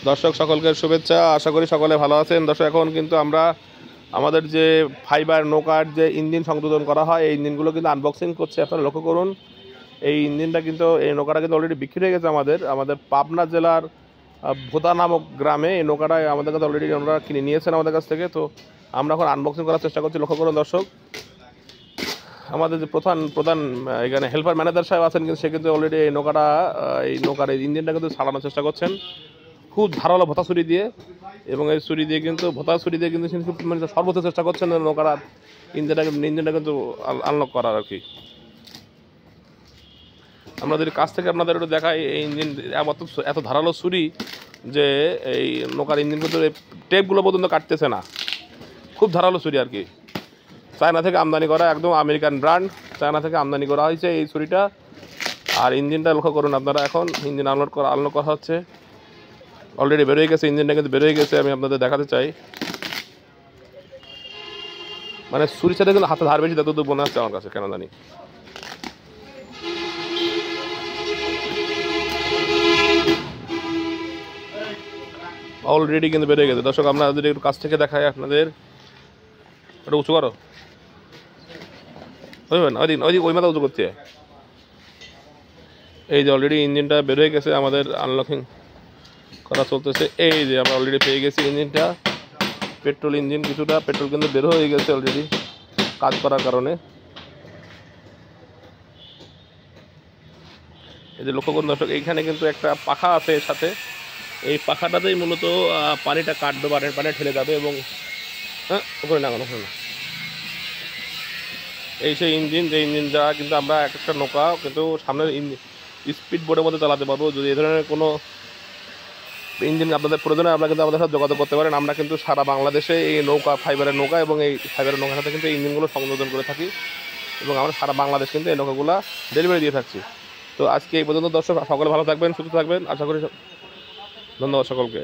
দর্শক সকলকে শুভেচ্ছা, আশা করি সকলে ভালো আছেন। দর্শক এখন কিন্তু আমরা আমাদের যে ফাইবার নৌকার যে ইঞ্জিন সংযোজন করা হয় এই ইঞ্জিনগুলো কিন্তু আনবক্সিং করছে। আপনারা লক্ষ্য করুন, এই ইঞ্জিনটা কিন্তু এই নৌকাটা কিন্তু অলরেডি বিক্রি হয়ে গেছে আমাদের পাবনা জেলার ভোতা নামক গ্রামে। এই নৌকাটা আমাদের কাছে অলরেডি আমরা কিনে নিয়েছেন আমাদের কাছ থেকে। তো আমরা এখন আনবক্সিং করার চেষ্টা করছি। লক্ষ্য করুন দর্শক, আমাদের যে প্রধান এখানে হেল্পার ম্যানেজার সাহেব আছেন, কিন্তু সে কিন্তু অলরেডি এই নৌকার এই ইঞ্জিনটা কিন্তু চালানোর চেষ্টা করছেন খুব ধারালো ভোতা ছুরি দিয়ে। এবং এই ছুরি দিয়ে কিন্তু মানে সর্বোচ্চ চেষ্টা করছেন নৌকার ইঞ্জিনটা কিন্তু আনলক করার আর কি। আমরা যদি কাছ থেকে আপনাদের একটু দেখাই, এই ইঞ্জিন এত ধারালো ছুরি যে এই নৌকার ইঞ্জিন কিন্তু টেপগুলো পর্যন্ত কাটতেছে না। খুব ধারালো ছুরি আর কি। চায়না থেকে আমদানি করা, একদম আমেরিকান ব্র্যান্ড, চায়না থেকে আমদানি করা হয়েছে এই ছুরিটা। আর ইঞ্জিনটা লক্ষ্য করুন আপনারা, এখন ইঞ্জিন আনলোড করা হচ্ছে। অলরেডি বেরোয় গেছে, ইঞ্জিনটা কিন্তু বেরোয় গেছে। আমি আপনাদের দেখাতে চাই, মানে ছুরির সাথে কিন্তু হাতে ধার বেশি, ততদূর মনে হচ্ছে আমার কাছে, কেন জানি। অলরেডি কিন্তু বেরোয় গেছে। দর্শক আমরা যদি একটু কাছ থেকে দেখাই আপনাদের, একটু উঁচু করো, বুঝবেন ওই মাথা উঁচু করছে। এই যে অলরেডি ইঞ্জিনটা বেরোয় গেছে, আমাদের আনলকিং করা চলতেছে। এই যে আমরা অলরেডি পেয়ে গেছি ইঞ্জিনটা, পেট্রোল ইঞ্জিন। কিছুটা পেট্রোল কিন্তু বের হয়ে গেছে অলরেডি কাজ করার কারণে। এই যে লক্ষ্য করুন দর্শক, এইখানে কিন্তু একটা পাখা আছে এর সাথে। এই পাখাটাতেই মূলত পানিটা কাটবে, পানি ঠেলে যাবে। এবং ওখানে না এই সেই ইঞ্জিন, যে ইঞ্জিন দ্বারা কিন্তু আমরা একটা নৌকা কিন্তু সামনের স্পিড বোটের মধ্যে চালাতে পারবো। যদি এই ধরনের কোনো ইঞ্জিন আপনাদের প্রয়োজন হয়, আপনারা কিন্তু আমাদের সাথে যোগাযোগ করতে পারেন। আমরা কিন্তু সারা বাংলাদেশে এই ফাইবারের নৌকা এবং এই ফাইবারের নৌকার সাথে কিন্তু এই ইঞ্জিনগুলো সংযোজন করে থাকি, এবং আমরা সারা বাংলাদেশ কিন্তু এই নৌকাগুলো ডেলিভারি দিয়ে থাকছি। তো আজকে এই পর্যন্ত দর্শক, সকলে ভালো থাকবেন, সুস্থ থাকবেন, আশা করি। ধন্যবাদ সকলকে।